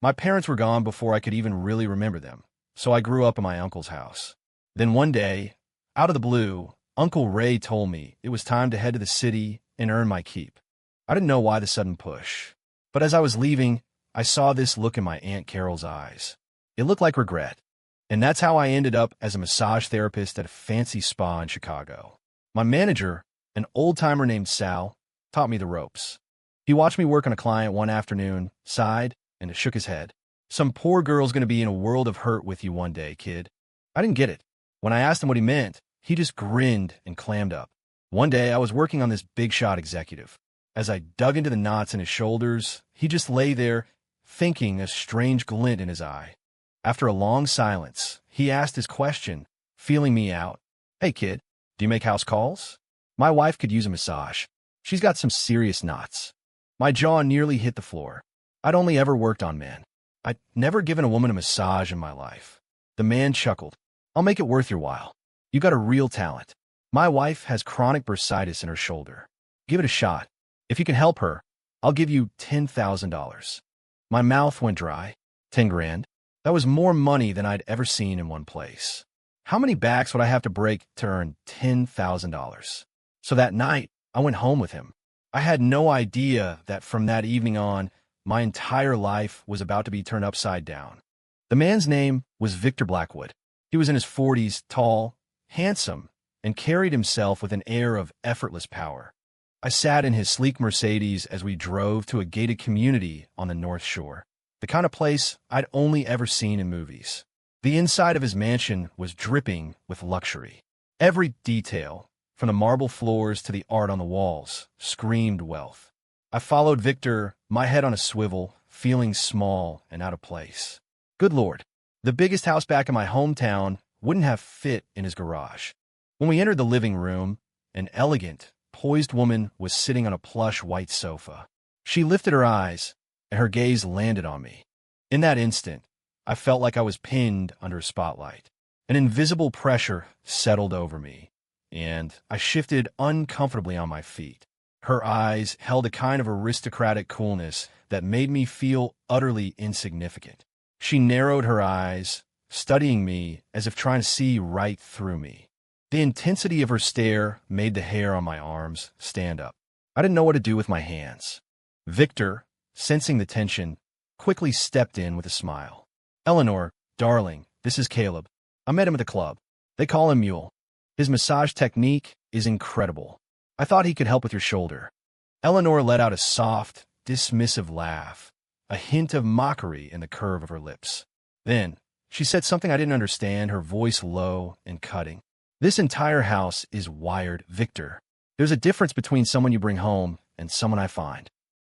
My parents were gone before I could even really remember them, so I grew up in my uncle's house. Then one day, out of the blue, Uncle Ray told me it was time to head to the city and earn my keep. I didn't know why the sudden push, but as I was leaving, I saw this look in my Aunt Carol's eyes. It looked like regret, and that's how I ended up as a massage therapist at a fancy spa in Chicago. My manager, an old-timer named Sal, taught me the ropes. He watched me work on a client one afternoon, sighed, and shook his head. Some poor girl's going to be in a world of hurt with you one day, kid. I didn't get it. When I asked him what he meant, he just grinned and clammed up. One day, I was working on this big-shot executive. As I dug into the knots in his shoulders, he just lay there, thinking, a strange glint in his eye. After a long silence, he asked his question, feeling me out. Hey, kid, do you make house calls? My wife could use a massage. She's got some serious knots. My jaw nearly hit the floor. I'd only ever worked on men. I'd never given a woman a massage in my life. The man chuckled. I'll make it worth your while. You got a real talent. My wife has chronic bursitis in her shoulder. Give it a shot. If you can help her, I'll give you $10,000. My mouth went dry. 10 grand? That was more money than I'd ever seen in one place. How many backs would I have to break to earn $10,000? So that night, I went home with him. I had no idea that from that evening on, my entire life was about to be turned upside down. The man's name was Victor Blackwood. He was in his 40s, tall, handsome, and carried himself with an air of effortless power. I sat in his sleek Mercedes as we drove to a gated community on the North Shore, the kind of place I'd only ever seen in movies. The inside of his mansion was dripping with luxury. Every detail, from the marble floors to the art on the walls, screamed wealth. I followed Victor, my head on a swivel, feeling small and out of place. Good Lord, the biggest house back in my hometown wouldn't have fit in his garage. When we entered the living room, an elegant, poised woman was sitting on a plush white sofa. She lifted her eyes, and her gaze landed on me. In that instant, I felt like I was pinned under a spotlight. An invisible pressure settled over me, and I shifted uncomfortably on my feet. Her eyes held a kind of aristocratic coolness that made me feel utterly insignificant. She narrowed her eyes, studying me as if trying to see right through me. The intensity of her stare made the hair on my arms stand up. I didn't know what to do with my hands. Victor, sensing the tension, quickly stepped in with a smile. Eleanor, darling, this is Caleb. I met him at the club. They call him Mule. His massage technique is incredible. I thought he could help with your shoulder. Eleanor let out a soft, dismissive laugh, a hint of mockery in the curve of her lips. Then, she said something I didn't understand, her voice low and cutting. This entire house is wired, Victor. There's a difference between someone you bring home and someone I find.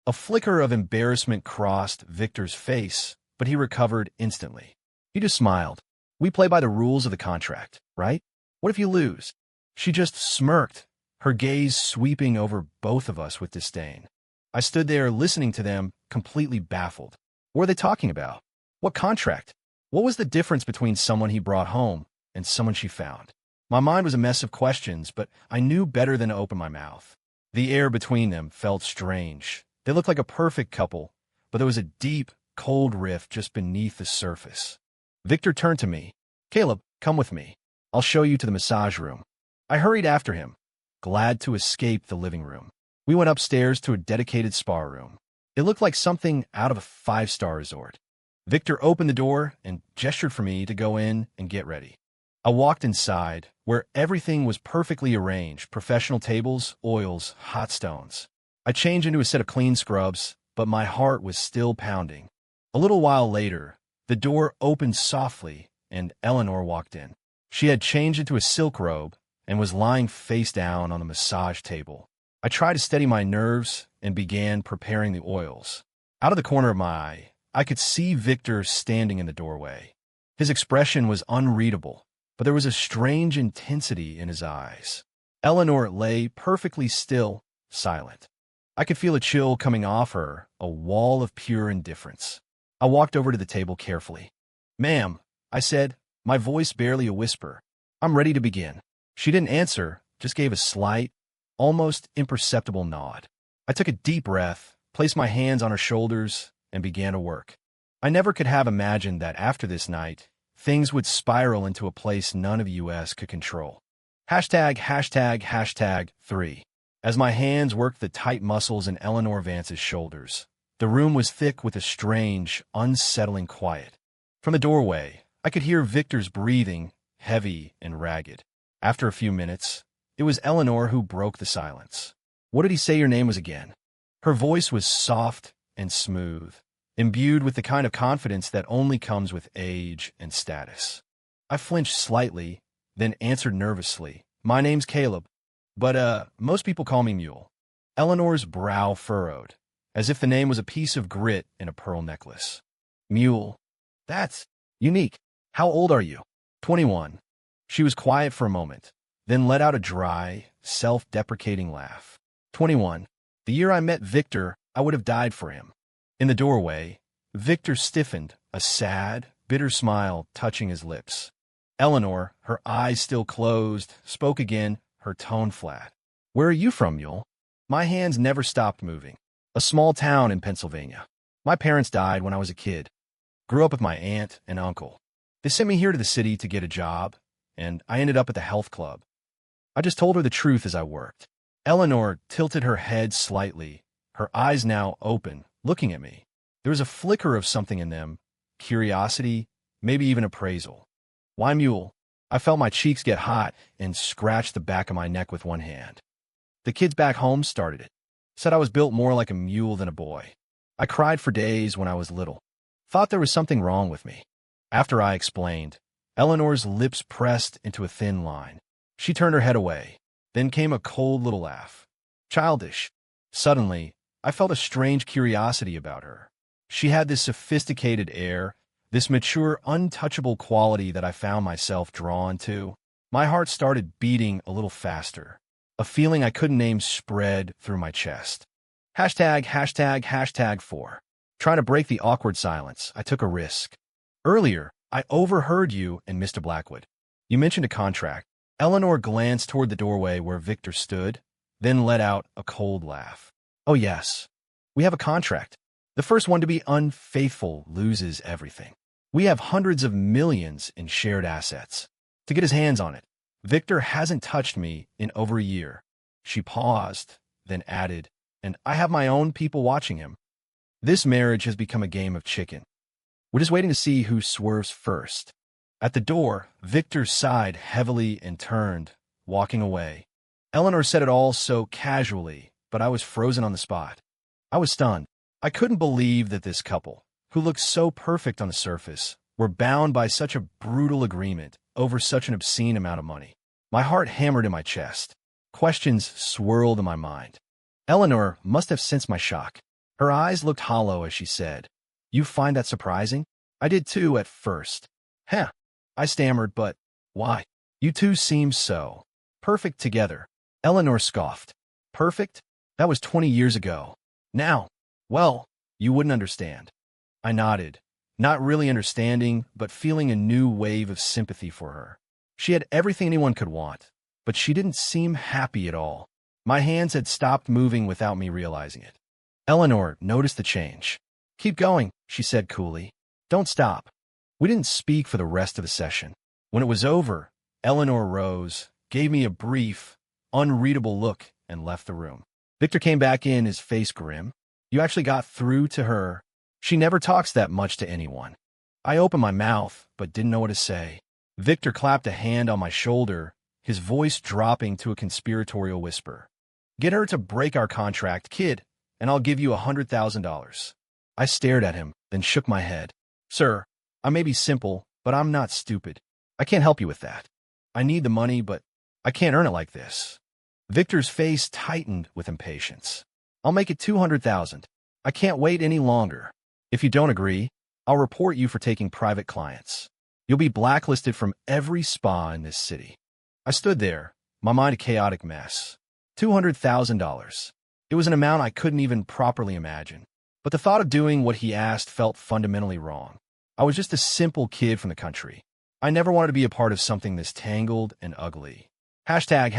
A flicker of embarrassment crossed Victor's face, but he recovered instantly. He just smiled. We play by the rules of the contract, right? What if you lose? She just smirked, her gaze sweeping over both of us with disdain. I stood there listening to them, completely baffled. What were they talking about? What contract? What was the difference between someone he brought home and someone she found? My mind was a mess of questions, but I knew better than to open my mouth. The air between them felt strange. They looked like a perfect couple, but there was a deep, cold rift just beneath the surface. Victor turned to me. Caleb, come with me. I'll show you to the massage room. I hurried after him, glad to escape the living room. We went upstairs to a dedicated spa room. It looked like something out of a five-star resort. Victor opened the door and gestured for me to go in and get ready. I walked inside, where everything was perfectly arranged, professional tables, oils, hot stones. I changed into a set of clean scrubs, but my heart was still pounding. A little while later, the door opened softly, and Eleanor walked in. She had changed into a silk robe and was lying face down on the massage table. I tried to steady my nerves and began preparing the oils. Out of the corner of my eye, I could see Victor standing in the doorway. His expression was unreadable, but there was a strange intensity in his eyes. Eleanor lay perfectly still, silent. I could feel a chill coming off her, a wall of pure indifference. I walked over to the table carefully. Ma'am, I said, my voice barely a whisper. I'm ready to begin. She didn't answer, just gave a slight, almost imperceptible nod. I took a deep breath, placed my hands on her shoulders, and began to work. I never could have imagined that after this night, things would spiral into a place none of US could control. Hashtag 3. As my hands worked the tight muscles in Eleanor Vance's shoulders, the room was thick with a strange, unsettling quiet. From the doorway, I could hear Victor's breathing, heavy and ragged. After a few minutes, it was Eleanor who broke the silence. What did he say your name was again? Her voice was soft and smooth, imbued with the kind of confidence that only comes with age and status. I flinched slightly, then answered nervously, "My name's Caleb, but most people call me Mule." Eleanor's brow furrowed, as if the name was a piece of grit in a pearl necklace. "Mule. That's unique. How old are you?" 21. She was quiet for a moment, then let out a dry, self-deprecating laugh. 21. The year I met Victor, I would have died for him. In the doorway, Victor stiffened, a sad, bitter smile touching his lips. Eleanor, her eyes still closed, spoke again, her tone flat. "Where are you from, Mule?" My hands never stopped moving. "A small town in Pennsylvania. My parents died when I was a kid. Grew up with my aunt and uncle. They sent me here to the city to get a job, and I ended up at the health club." I just told her the truth as I worked. Eleanor tilted her head slightly, her eyes now open, looking at me. There was a flicker of something in them, curiosity, maybe even appraisal. "Why Mule?" I felt my cheeks get hot and scratched the back of my neck with one hand. "The kids back home started it. Said I was built more like a mule than a boy. I cried for days when I was little. Thought there was something wrong with me." After I explained, Eleanor's lips pressed into a thin line. She turned her head away. Then came a cold little laugh. Childish. Suddenly, I felt a strange curiosity about her. She had this sophisticated air, this mature, untouchable quality that I found myself drawn to. My heart started beating a little faster. A feeling I couldn't name spread through my chest. Hashtag 4. Trying to break the awkward silence, I took a risk. "Earlier, I overheard you and Mr. Blackwood. You mentioned a contract." Eleanor glanced toward the doorway where Victor stood, then let out a cold laugh. "Oh yes, we have a contract. The first one to be unfaithful loses everything. We have hundreds of millions in shared assets. To get his hands on it. Victor hasn't touched me in over a year." She paused, then added, "And I have my own people watching him. This marriage has become a game of chicken. We're just waiting to see who swerves first." At the door, Victor sighed heavily and turned, walking away. Eleanor said it all so casually, but I was frozen on the spot. I was stunned. I couldn't believe that this couple, who looked so perfect on the surface, were bound by such a brutal agreement over such an obscene amount of money. My heart hammered in my chest. Questions swirled in my mind. Eleanor must have sensed my shock. Her eyes looked hollow as she said, "You find that surprising?" I did too at first. "Huh," I stammered, "but why? You two seem so perfect together." Eleanor scoffed. "Perfect? That was 20 years ago. Now, well, you wouldn't understand." I nodded, not really understanding, but feeling a new wave of sympathy for her. She had everything anyone could want, but she didn't seem happy at all. My hands had stopped moving without me realizing it. Eleanor noticed the change. "Keep going," she said coolly. "Don't stop." We didn't speak for the rest of the session. When it was over, Eleanor rose, gave me a brief, unreadable look, and left the room. Victor came back in, his face grim. "You actually got through to her? She never talks that much to anyone." I opened my mouth, but didn't know what to say. Victor clapped a hand on my shoulder, his voice dropping to a conspiratorial whisper. "Get her to break our contract, kid, and I'll give you $100,000. I stared at him, then shook my head. "Sir, I may be simple, but I'm not stupid. I can't help you with that. I need the money, but I can't earn it like this." Victor's face tightened with impatience. "I'll make it 200,000. I can't wait any longer. If you don't agree, I'll report you for taking private clients. You'll be blacklisted from every spa in this city." I stood there, my mind a chaotic mess. $200,000. It was an amount I couldn't even properly imagine. But the thought of doing what he asked felt fundamentally wrong. I was just a simple kid from the country. I never wanted to be a part of something this tangled and ugly. Hashtag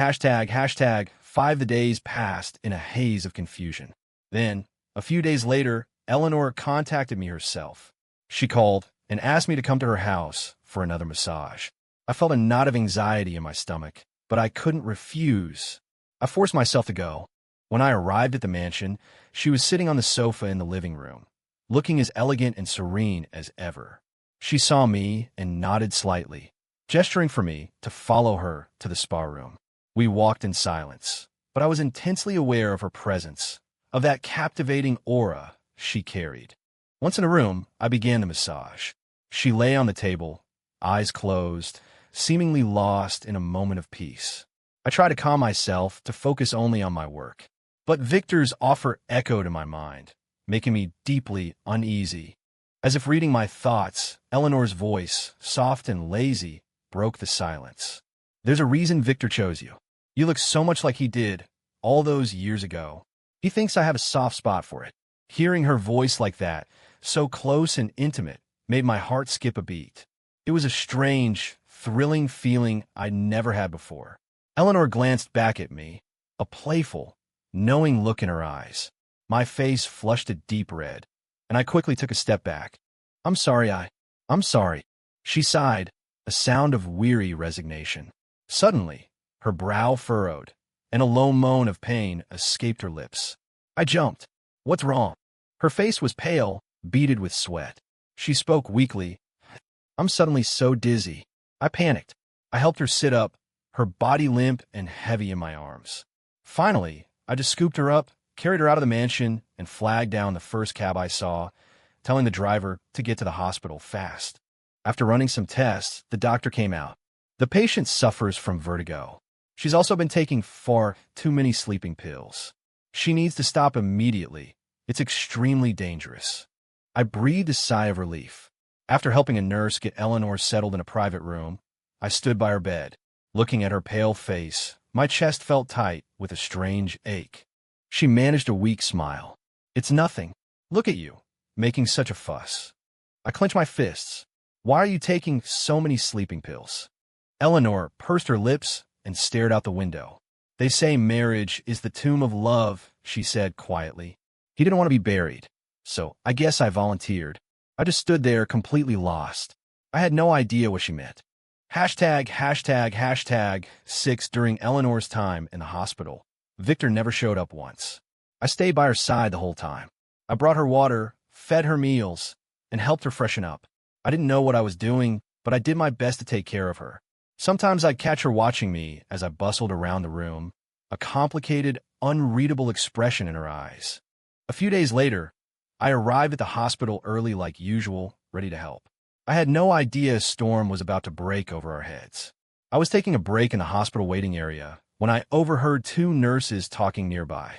5. The days passed in a haze of confusion. Then, a few days later, Eleanor contacted me herself. She called and asked me to come to her house for another massage. I felt a knot of anxiety in my stomach, but I couldn't refuse. I forced myself to go. When I arrived at the mansion, she was sitting on the sofa in the living room, looking as elegant and serene as ever. She saw me and nodded slightly, gesturing for me to follow her to the spa room. We walked in silence, but I was intensely aware of her presence, of that captivating aura she carried. Once in a room, I began the massage. She lay on the table, eyes closed, seemingly lost in a moment of peace. I tried to calm myself to focus only on my work, but Victor's offer echoed in my mind, making me deeply uneasy. As if reading my thoughts, Eleanor's voice, soft and lazy, broke the silence. There's a reason Victor chose you. You look so much like he did all those years ago. He thinks I have a soft spot for it. Hearing her voice like that, so close and intimate, made my heart skip a beat. It was a strange, thrilling feeling I'd never had before. Eleanor glanced back at me, a playful, knowing look in her eyes. My face flushed a deep red, and I quickly took a step back. I'm sorry. She sighed, a sound of weary resignation. Suddenly, her brow furrowed, and a low moan of pain escaped her lips. I jumped. What's wrong? Her face was pale, beaded with sweat. She spoke weakly. I'm suddenly so dizzy. I panicked. I helped her sit up, her body limp and heavy in my arms. Finally, I just scooped her up, carried her out of the mansion, and flagged down the first cab I saw, telling the driver to get to the hospital fast. After running some tests, the doctor came out. The patient suffers from vertigo. She's also been taking far too many sleeping pills. She needs to stop immediately. It's extremely dangerous. I breathed a sigh of relief. After helping a nurse get Eleanor settled in a private room, I stood by her bed. Looking at her pale face, my chest felt tight with a strange ache. She managed a weak smile. It's nothing. Look at you, making such a fuss. I clenched my fists. Why are you taking so many sleeping pills? Eleanor pursed her lips and stared out the window. They say marriage is the tomb of love, she said quietly. He didn't want to be buried, so I guess I volunteered. I just stood there completely lost. I had no idea what she meant. #6 during Eleanor's time in the hospital. Victor never showed up once. I stayed by her side the whole time. I brought her water, fed her meals, and helped her freshen up. I didn't know what I was doing, but I did my best to take care of her. Sometimes I'd catch her watching me as I bustled around the room, a complicated, unreadable expression in her eyes. A few days later, I arrived at the hospital early like usual, ready to help. I had no idea a storm was about to break over our heads. I was taking a break in the hospital waiting area when I overheard two nurses talking nearby.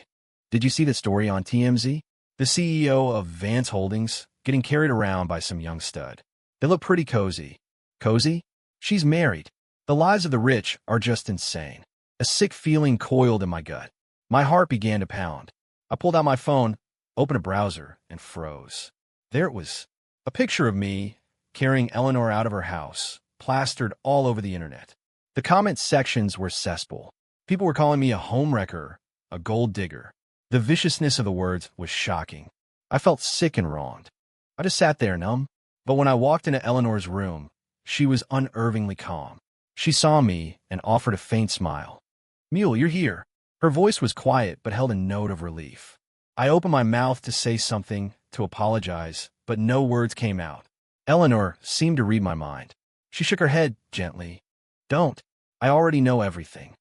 Did you see the story on TMZ? The CEO of Vance Holdings getting carried around by some young stud. They look pretty cozy. Cozy? She's married. The lives of the rich are just insane. A sick feeling coiled in my gut. My heart began to pound. I pulled out my phone, opened a browser, and froze. There it was. A picture of me carrying Eleanor out of her house, plastered all over the internet. The comment sections were cesspool. People were calling me a homewrecker, a gold digger. The viciousness of the words was shocking. I felt sick and wronged. I just sat there numb. But when I walked into Eleanor's room, she was unnervingly calm. She saw me and offered a faint smile. Mule, you're here. Her voice was quiet but held a note of relief. I opened my mouth to say something, to apologize, but no words came out. Eleanor seemed to read my mind. She shook her head gently. Don't. I already know everything.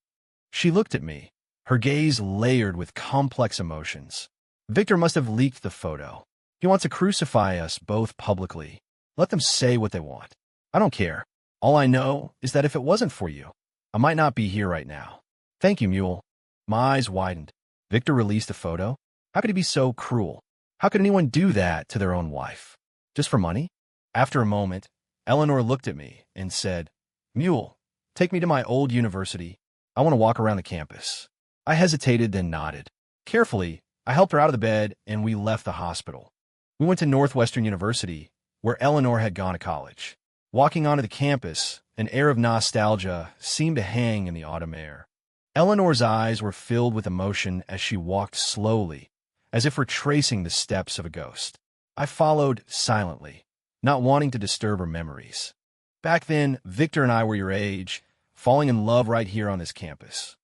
She looked at me, her gaze layered with complex emotions. Victor must have leaked the photo. He wants to crucify us both publicly. Let them say what they want. I don't care. All I know is that if it wasn't for you, I might not be here right now. Thank you, Mule. My eyes widened. Victor released the photo? How could he be so cruel? How could anyone do that to their own wife? Just for money? After a moment, Eleanor looked at me and said, Mule, take me to my old university. I want to walk around the campus. I hesitated, then nodded. Carefully, I helped her out of the bed, and we left the hospital. We went to Northwestern University, where Eleanor had gone to college. Walking onto the campus, an air of nostalgia seemed to hang in the autumn air. Eleanor's eyes were filled with emotion as she walked slowly, as if retracing the steps of a ghost. I followed silently. not wanting to disturb her memories. Back then, Victor and I were your age, falling in love right here on this campus.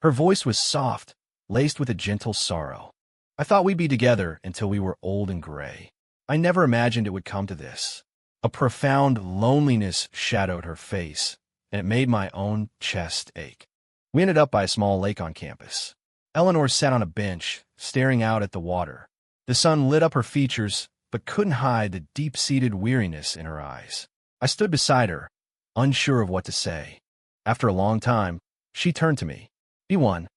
Her voice was soft, laced with a gentle sorrow. I thought we'd be together until we were old and gray. I never imagined it would come to this. A profound loneliness shadowed her face, and it made my own chest ache. We ended up by a small lake on campus. Eleanor sat on a bench, staring out at the water. The sun lit up her features, but couldn't hide the deep-seated weariness in her eyes. I stood beside her, unsure of what to say. After a long time, she turned to me. "B1."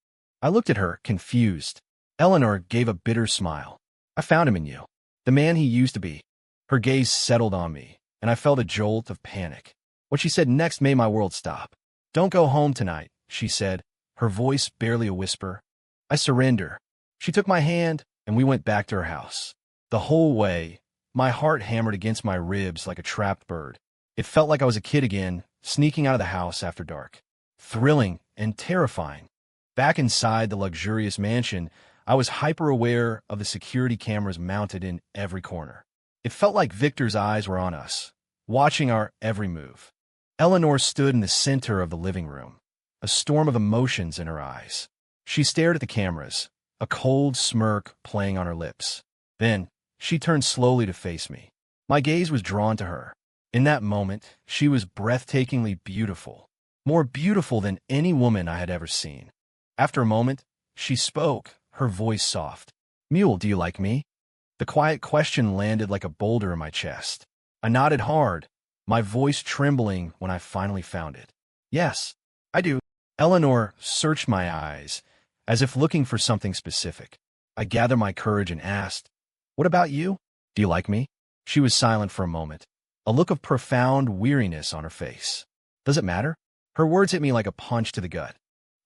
I looked at her, confused. Eleanor gave a bitter smile. "I found him in you. The man he used to be." Her gaze settled on me, and I felt a jolt of panic. What she said next made my world stop. "Don't go home tonight," she said, her voice barely a whisper. I surrendered. She took my hand, and we went back to her house. The whole way, my heart hammered against my ribs like a trapped bird. It felt like I was a kid again, sneaking out of the house after dark. Thrilling and terrifying. Back inside the luxurious mansion, I was hyper-aware of the security cameras mounted in every corner. It felt like Victor's eyes were on us, watching our every move. Eleanor stood in the center of the living room, a storm of emotions in her eyes. She stared at the cameras, a cold smirk playing on her lips. Then, she turned slowly to face me. My gaze was drawn to her. In that moment, she was breathtakingly beautiful, more beautiful than any woman I had ever seen. After a moment, she spoke, her voice soft. "Mule, do you like me?" The quiet question landed like a boulder in my chest. I nodded hard, my voice trembling when I finally found it. "Yes, I do." Eleanor searched my eyes, as if looking for something specific. I gathered my courage and asked, "What about you? Do you like me?" She was silent for a moment, a look of profound weariness on her face. "Does it matter?" Her words hit me like a punch to the gut.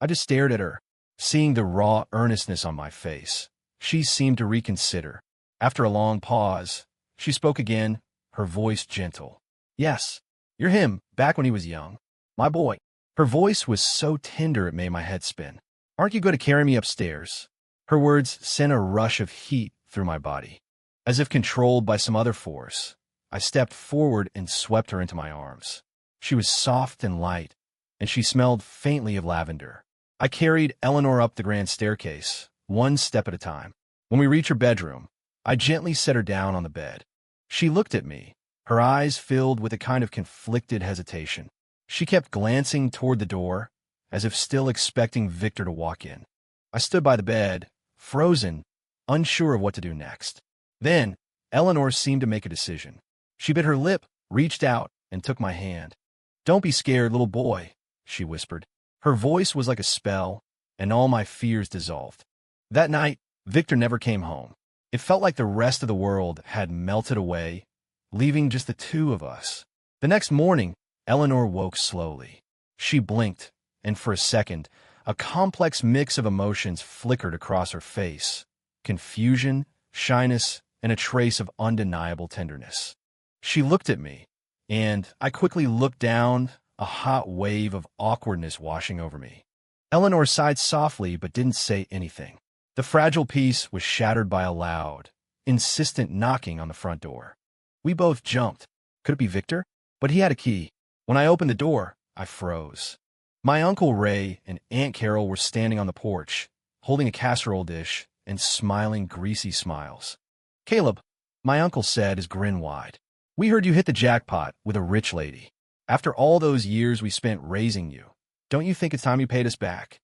I just stared at her, seeing the raw earnestness on my face. She seemed to reconsider. After a long pause, she spoke again, her voice gentle. "Yes, you're him, back when he was young. My boy." Her voice was so tender it made my head spin. "Aren't you going to carry me upstairs?" Her words sent a rush of heat through my body. As if controlled by some other force, I stepped forward and swept her into my arms. She was soft and light, and she smelled faintly of lavender. I carried Eleanor up the grand staircase, one step at a time. When we reached her bedroom, I gently set her down on the bed. She looked at me, her eyes filled with a kind of conflicted hesitation. She kept glancing toward the door, as if still expecting Victor to walk in. I stood by the bed, frozen, unsure of what to do next. Then, Eleanor seemed to make a decision. She bit her lip, reached out, and took my hand. "Don't be scared, little boy," she whispered. Her voice was like a spell, and all my fears dissolved. That night, Victor never came home. It felt like the rest of the world had melted away, leaving just the two of us. The next morning, Eleanor woke slowly. She blinked, and for a second, a complex mix of emotions flickered across her face. Confusion, shyness, and a trace of undeniable tenderness. She looked at me, and I quickly looked down, a hot wave of awkwardness washing over me. Eleanor sighed softly but didn't say anything. The fragile peace was shattered by a loud, insistent knocking on the front door. We both jumped. Could it be Victor? But he had a key. When I opened the door, I froze. My Uncle Ray and Aunt Carol were standing on the porch, holding a casserole dish and smiling greasy smiles. "Caleb," my uncle said, his grin wide, "we heard you hit the jackpot with a rich lady. After all those years we spent raising you, don't you think it's time you paid us back?"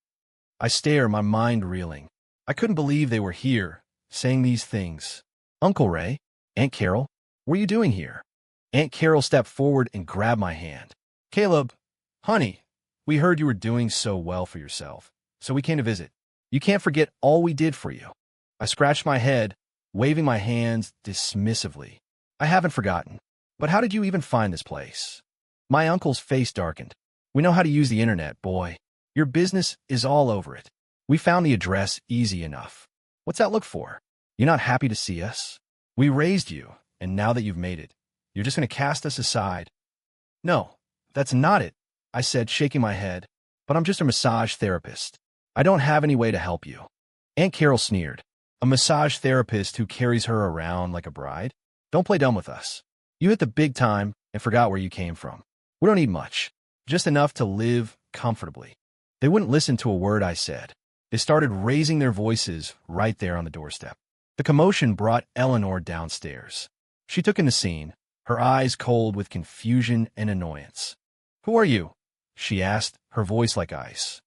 I stared, my mind reeling. I couldn't believe they were here, saying these things. "Uncle Ray, Aunt Carol, what are you doing here?" Aunt Carol stepped forward and grabbed my hand. "Caleb, honey, we heard you were doing so well for yourself, so we came to visit. You can't forget all we did for you." I scratched my head, waving my hands dismissively. "I haven't forgotten. But how did you even find this place?" My uncle's face darkened. "We know how to use the internet, boy. Your business is all over it. We found the address easy enough. What's that look for? You're not happy to see us? We raised you, and now that you've made it, you're just going to cast us aside." "No, that's not it," I said, shaking my head. "But I'm just a massage therapist. I don't have any way to help you." Aunt Carol sneered. "A massage therapist who carries her around like a bride? Don't play dumb with us. You hit the big time and forgot where you came from. We don't need much, just enough to live comfortably." They wouldn't listen to a word I said. They started raising their voices right there on the doorstep. The commotion brought Eleanor downstairs. She took in the scene, her eyes cold with confusion and annoyance. "Who are you?" she asked, her voice like ice.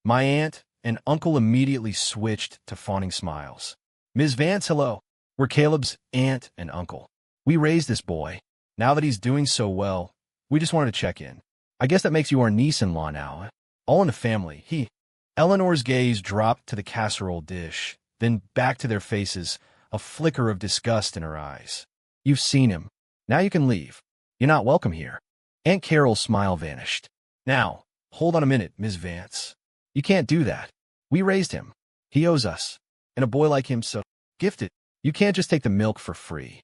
My aunt and uncle immediately switched to fawning smiles. "Ms. Vance, hello. We're Caleb's aunt and uncle. We raised this boy. Now that he's doing so well, we just wanted to check in. I guess that makes you our niece-in-law now. All in the family." Eleanor's gaze dropped to the casserole dish, then back to their faces, a flicker of disgust in her eyes. "You've seen him. Now you can leave. You're not welcome here." Aunt Carol's smile vanished. "Now, hold on a minute, Ms. Vance. You can't do that. We raised him. He owes us. And a boy like him so gifted. You can't just take the milk for free."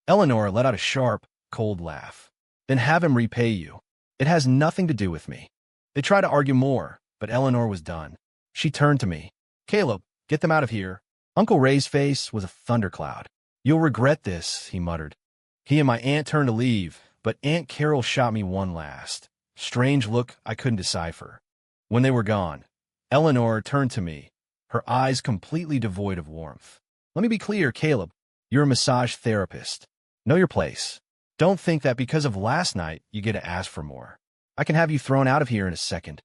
Eleanor let out a sharp, cold laugh. "Then have him repay you. It has nothing to do with me." They tried to argue more, but Eleanor was done. She turned to me. "Caleb, get them out of here." Uncle Ray's face was a thundercloud. "You'll regret this," he muttered. He and my aunt turned to leave, but Aunt Carol shot me one last, strange look I couldn't decipher. When they were gone, Eleanor turned to me, her eyes completely devoid of warmth. "Let me be clear, Caleb. You're a massage therapist. Know your place. Don't think that because of last night you get to ask for more. I can have you thrown out of here in a second."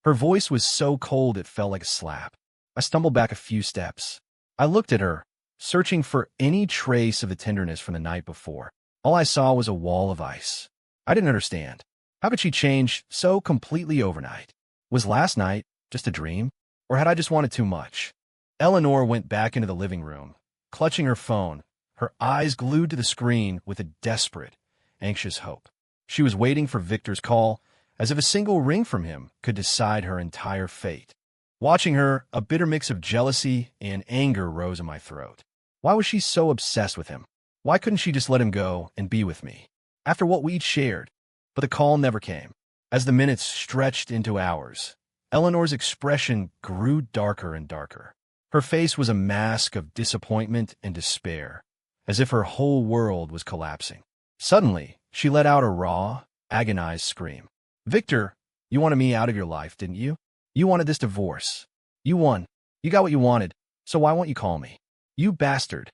Her voice was so cold it felt like a slap. I stumbled back a few steps. I looked at her, searching for any trace of the tenderness from the night before. All I saw was a wall of ice. I didn't understand. How could she change so completely overnight? Was last night just a dream? Or had I just wanted too much? Eleanor went back into the living room, clutching her phone, her eyes glued to the screen with a desperate, anxious hope. She was waiting for Victor's call, as if a single ring from him could decide her entire fate. Watching her, a bitter mix of jealousy and anger rose in my throat. Why was she so obsessed with him? Why couldn't she just let him go and be with me? After what we'd shared. But the call never came. As the minutes stretched into hours, Eleanor's expression grew darker and darker. Her face was a mask of disappointment and despair, as if her whole world was collapsing. Suddenly, she let out a raw, agonized scream. "Victor, you wanted me out of your life, didn't you? You wanted this divorce. You won. You got what you wanted, so why won't you call me? You bastard."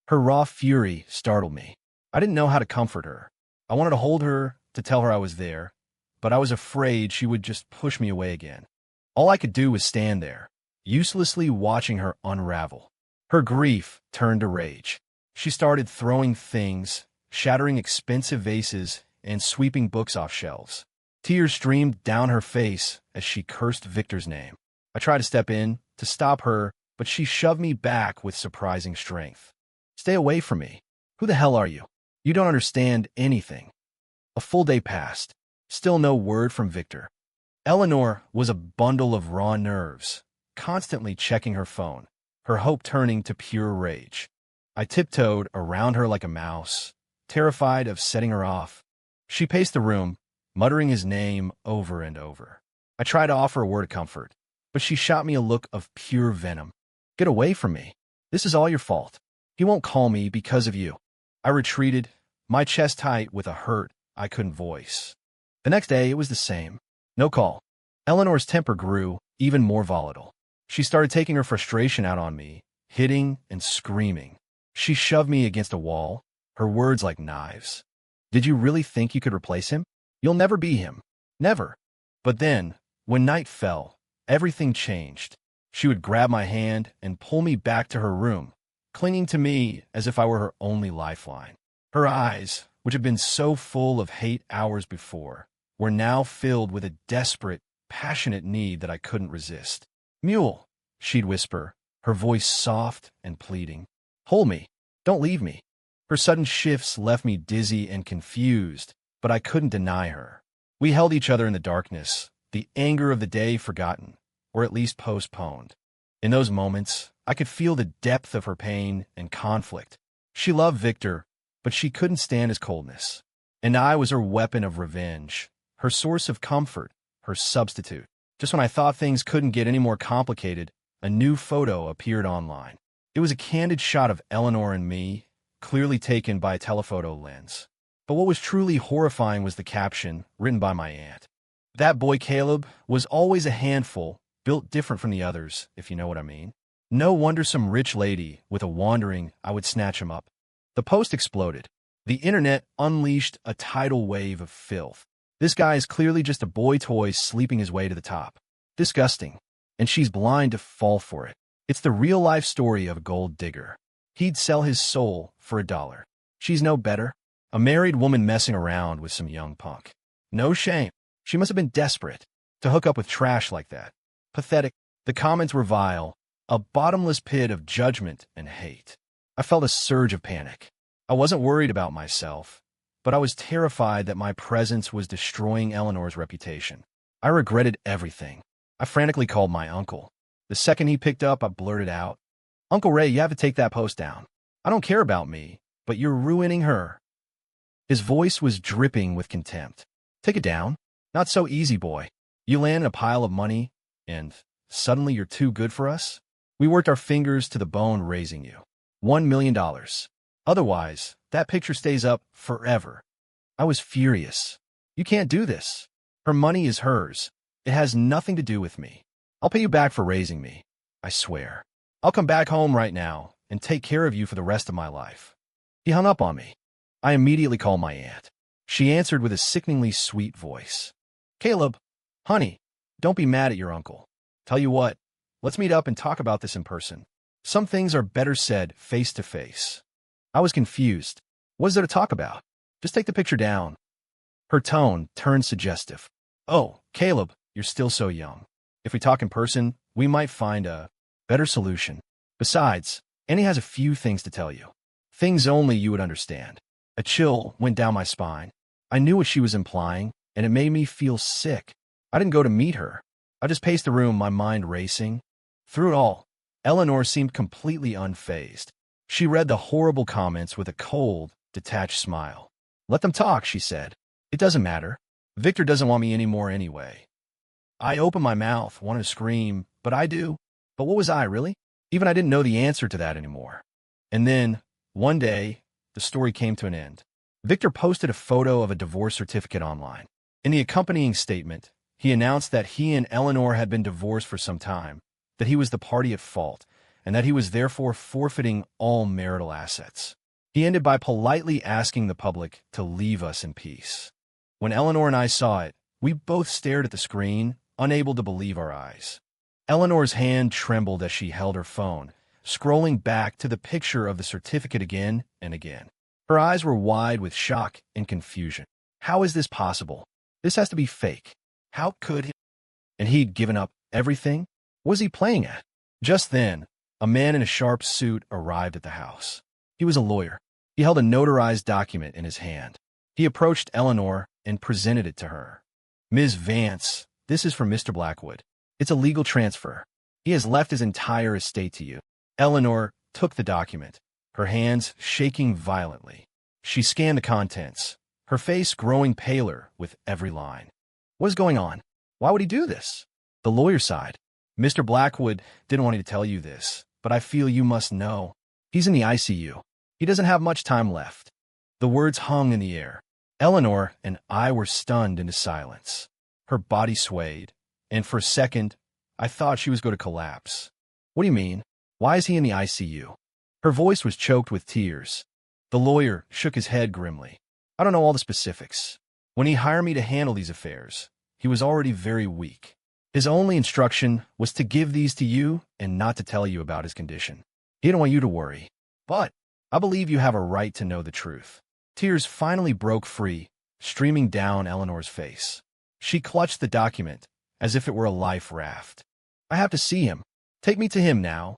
Her raw fury startled me. I didn't know how to comfort her. I wanted to hold her, to tell her I was there, but I was afraid she would just push me away again. All I could do was stand there, uselessly watching her unravel. Her grief turned to rage. She started throwing things, shattering expensive vases, and sweeping books off shelves. Tears streamed down her face as she cursed Victor's name. I tried to step in, to stop her, but she shoved me back with surprising strength. "Stay away from me. Who the hell are you? You don't understand anything." A full day passed. Still no word from Victor. Eleanor was a bundle of raw nerves, constantly checking her phone, her hope turning to pure rage. I tiptoed around her like a mouse, terrified of setting her off. She paced the room, muttering his name over and over. I tried to offer a word of comfort, but she shot me a look of pure venom. "Get away from me. This is all your fault. He won't call me because of you." I retreated, my chest tight with a hurt I couldn't voice. The next day, it was the same. No call. Eleanor's temper grew even more volatile. She started taking her frustration out on me, hitting and screaming. She shoved me against a wall, her words like knives. "Did you really think you could replace him? You'll never be him. Never." But then, when night fell, everything changed. She would grab my hand and pull me back to her room, clinging to me as if I were her only lifeline. Her eyes, which had been so full of hate hours before, were now filled with a desperate, passionate need that I couldn't resist. "Mule," she'd whisper, her voice soft and pleading. "Hold me. Don't leave me." Her sudden shifts left me dizzy and confused, but I couldn't deny her. We held each other in the darkness, the anger of the day forgotten, or at least postponed. In those moments, I could feel the depth of her pain and conflict. She loved Victor, but she couldn't stand his coldness. And I was her weapon of revenge, her source of comfort, her substitute. Just when I thought things couldn't get any more complicated, a new photo appeared online. It was a candid shot of Eleanor and me, clearly taken by a telephoto lens. But what was truly horrifying was the caption written by my aunt. That boy Caleb was always a handful, built different from the others, if you know what I mean. No wonder some rich lady with a wandering I would snatch him up. The post exploded. The internet unleashed a tidal wave of filth. This guy is clearly just a boy toy sleeping his way to the top. Disgusting. And she's blind to fall for it. It's the real-life story of a gold digger. He'd sell his soul for $1. She's no better. A married woman messing around with some young punk. No shame. She must have been desperate to hook up with trash like that. Pathetic. The comments were vile, a bottomless pit of judgment and hate. I felt a surge of panic. I wasn't worried about myself, but I was terrified that my presence was destroying Eleanor's reputation. I regretted everything. I frantically called my uncle. The second he picked up, I blurted out, "Uncle Ray, you have to take that post down. I don't care about me, but you're ruining her." His voice was dripping with contempt. "Take it down? Not so easy, boy. You land in a pile of money, and suddenly you're too good for us? We worked our fingers to the bone raising you. $1 million. Otherwise, that picture stays up forever." I was furious. "You can't do this. Her money is hers. It has nothing to do with me. I'll pay you back for raising me. I swear. I'll come back home right now and take care of you for the rest of my life." He hung up on me. I immediately called my aunt. She answered with a sickeningly sweet voice. "Caleb, honey, don't be mad at your uncle. Tell you what, let's meet up and talk about this in person. Some things are better said face to face." I was confused. What is there to talk about? Just take the picture down. Her tone turned suggestive. "Oh, Caleb, you're still so young. If we talk in person, we might find a better solution. Besides, Annie has a few things to tell you. Things only you would understand." A chill went down my spine. I knew what she was implying, and it made me feel sick. I didn't go to meet her. I just paced the room, my mind racing. Through it all, Eleanor seemed completely unfazed. She read the horrible comments with a cold, detached smile. "Let them talk," she said. "It doesn't matter. Victor doesn't want me anymore anyway." I opened my mouth, wanted to scream, but I do. But what was I, really? Even I didn't know the answer to that anymore. And then, one day, the story came to an end. Victor posted a photo of a divorce certificate online. In the accompanying statement, he announced that he and Eleanor had been divorced for some time, that he was the party at fault, and that he was therefore forfeiting all marital assets. He ended by politely asking the public to leave us in peace. When Eleanor and I saw it, we both stared at the screen, unable to believe our eyes. Eleanor's hand trembled as she held her phone, scrolling back to the picture of the certificate again and again. Her eyes were wide with shock and confusion. How is this possible? This has to be fake. How could he? And he'd given up everything? What was he playing at? Just then, a man in a sharp suit arrived at the house. He was a lawyer. He held a notarized document in his hand. He approached Eleanor and presented it to her. "Ms. Vance, this is from Mr. Blackwood. It's a legal transfer. He has left his entire estate to you." Eleanor took the document, her hands shaking violently. She scanned the contents, her face growing paler with every line. What is going on? Why would he do this? The lawyer sighed. "Mr. Blackwood didn't want me to tell you this, but I feel you must know. He's in the ICU. He doesn't have much time left." The words hung in the air. Eleanor and I were stunned into silence. Her body swayed, and for a second, I thought she was going to collapse. "What do you mean? Why is he in the ICU?" Her voice was choked with tears. The lawyer shook his head grimly. "I don't know all the specifics. When he hired me to handle these affairs, he was already very weak. His only instruction was to give these to you and not to tell you about his condition. He didn't want you to worry. But I believe you have a right to know the truth." Tears finally broke free, streaming down Eleanor's face. She clutched the document as if it were a life raft. "I have to see him. Take me to him now."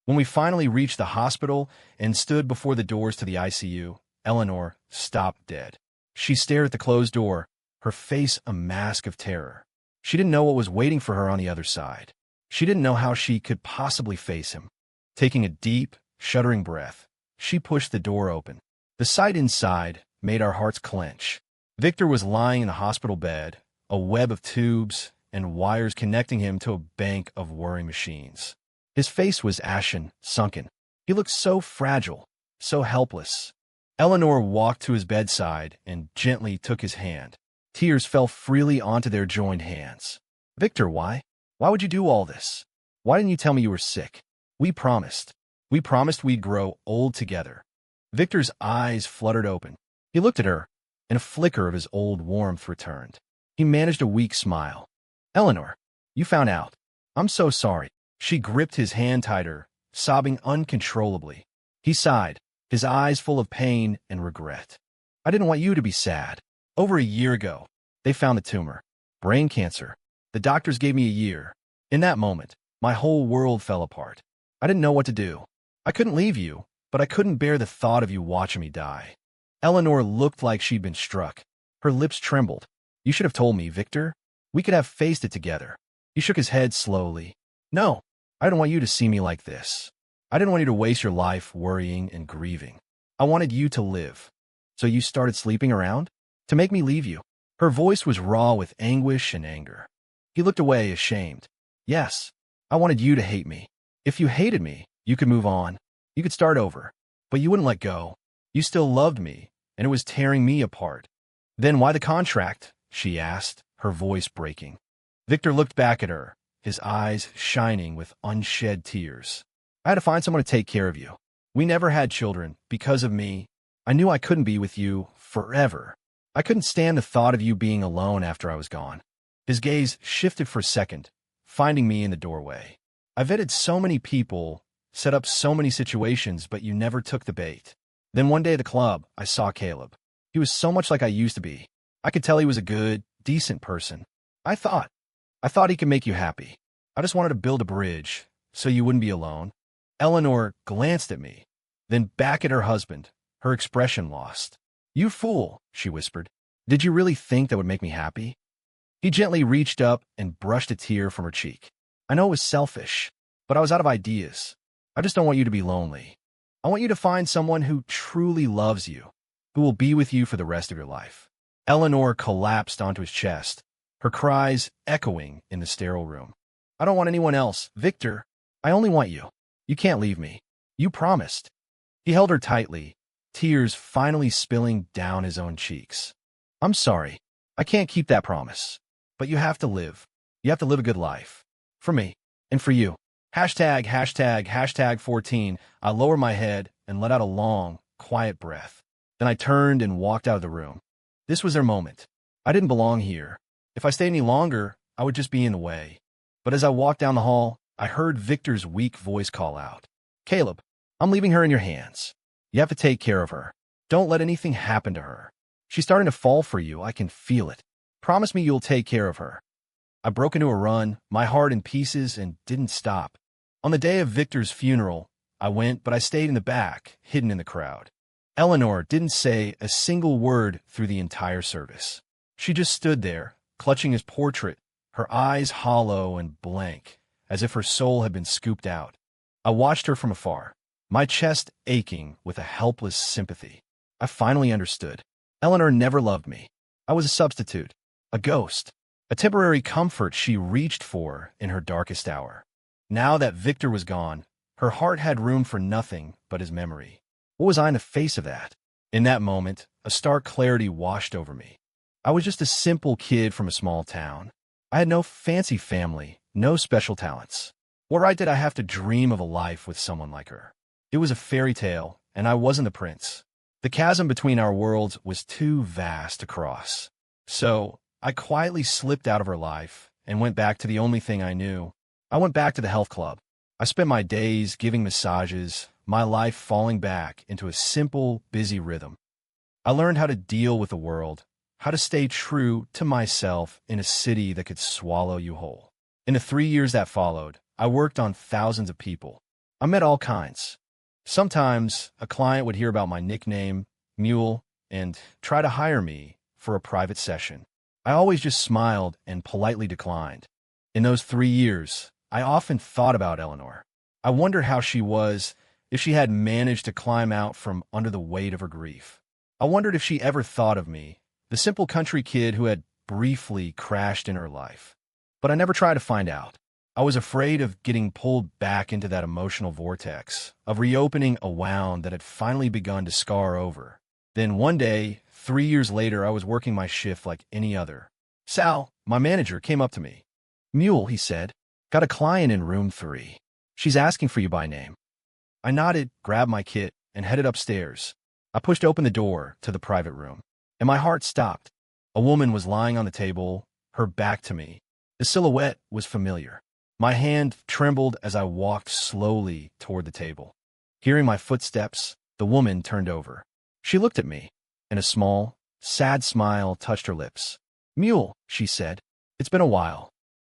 When we finally reached the hospital and stood before the doors to the ICU, Eleanor stopped dead. She stared at the closed door, her face a mask of terror. She didn't know what was waiting for her on the other side. She didn't know how she could possibly face him. Taking a deep, shuddering breath, she pushed the door open. The sight inside made our hearts clench. Victor was lying in the hospital bed, a web of tubes and wires connecting him to a bank of whirring machines. His face was ashen, sunken. He looked so fragile, so helpless. Eleanor walked to his bedside and gently took his hand. Tears fell freely onto their joined hands. Victor, why? Why would you do all this? Why didn't you tell me you were sick? We promised. We promised we'd grow old together. Victor's eyes fluttered open. He looked at her, and a flicker of his old warmth returned. He managed a weak smile. Eleanor, you found out. I'm so sorry. She gripped his hand tighter, sobbing uncontrollably. He sighed, his eyes full of pain and regret. I didn't want you to be sad. Over a year ago, they found the tumor. Brain cancer. The doctors gave me a year. In that moment, my whole world fell apart. I didn't know what to do. I couldn't leave you, but I couldn't bear the thought of you watching me die. Eleanor looked like she'd been struck. Her lips trembled. You should have told me, Victor. We could have faced it together. He shook his head slowly. No, I didn't want you to see me like this. I didn't want you to waste your life worrying and grieving. I wanted you to live. So you started sleeping around? To make me leave you. Her voice was raw with anguish and anger. He looked away, ashamed. Yes, I wanted you to hate me. If you hated me, you could move on. You could start over. But you wouldn't let go. You still loved me, and it was tearing me apart. Then why the contract? She asked, her voice breaking. Victor looked back at her, his eyes shining with unshed tears. I had to find someone to take care of you. We never had children because of me. I knew I couldn't be with you forever. I couldn't stand the thought of you being alone after I was gone. His gaze shifted for a second, finding me in the doorway. I vetted so many people, set up so many situations, but you never took the bait. Then one day at the club, I saw Caleb. He was so much like I used to be. I could tell he was a good, decent person. I thought he could make you happy. I just wanted to build a bridge, so you wouldn't be alone. Eleanor glanced at me, then back at her husband, her expression lost. You fool, she whispered. Did you really think that would make me happy? He gently reached up and brushed a tear from her cheek. I know it was selfish, but I was out of ideas. I just don't want you to be lonely. I want you to find someone who truly loves you, who will be with you for the rest of your life. Eleanor collapsed onto his chest, her cries echoing in the sterile room. I don't want anyone else, Victor. I only want you. You can't leave me. You promised. He held her tightly, tears finally spilling down his own cheeks. I'm sorry. I can't keep that promise. But you have to live. You have to live a good life. For me. And for you. ###14. I lowered my head and let out a long, quiet breath. Then I turned and walked out of the room. This was their moment. I didn't belong here. If I stayed any longer, I would just be in the way. But as I walked down the hall, I heard Victor's weak voice call out. Caleb, I'm leaving her in your hands. You have to take care of her. Don't let anything happen to her. She's starting to fall for you. I can feel it. Promise me you'll take care of her. I broke into a run, my heart in pieces, and didn't stop. On the day of Victor's funeral, I went, but I stayed in the back, hidden in the crowd. Eleanor didn't say a single word through the entire service. She just stood there, clutching his portrait, her eyes hollow and blank, as if her soul had been scooped out. I watched her from afar, my chest aching with a helpless sympathy. I finally understood. Eleanor never loved me. I was a substitute, a ghost, a temporary comfort she reached for in her darkest hour. Now that Victor was gone, her heart had room for nothing but his memory. What was I in the face of that? In that moment, a stark clarity washed over me. I was just a simple kid from a small town. I had no fancy family, no special talents. What right did I have to dream of a life with someone like her? It was a fairy tale, and I wasn't the prince. The chasm between our worlds was too vast to cross. So, I quietly slipped out of her life and went back to the only thing I knew. I went back to the health club. I spent my days giving massages, my life falling back into a simple, busy rhythm. I learned how to deal with the world, how to stay true to myself in a city that could swallow you whole. In the 3 years that followed, I worked on thousands of people. I met all kinds. Sometimes a client would hear about my nickname, Mule, and try to hire me for a private session. I always just smiled and politely declined. In those 3 years, I often thought about Eleanor. I wondered how she was, if she had managed to climb out from under the weight of her grief. I wondered if she ever thought of me, the simple country kid who had briefly crashed in her life. But I never tried to find out. I was afraid of getting pulled back into that emotional vortex, of reopening a wound that had finally begun to scar over. Then one day, 3 years later, I was working my shift like any other. Sal, my manager, came up to me. Mule, he said, got a client in room 3. She's asking for you by name. I nodded, grabbed my kit, and headed upstairs. I pushed open the door to the private room, and my heart stopped. A woman was lying on the table, her back to me. The silhouette was familiar. My hand trembled as I walked slowly toward the table. Hearing my footsteps, the woman turned over. She looked at me, and a small, sad smile touched her lips. Mule, she said, it's been a while.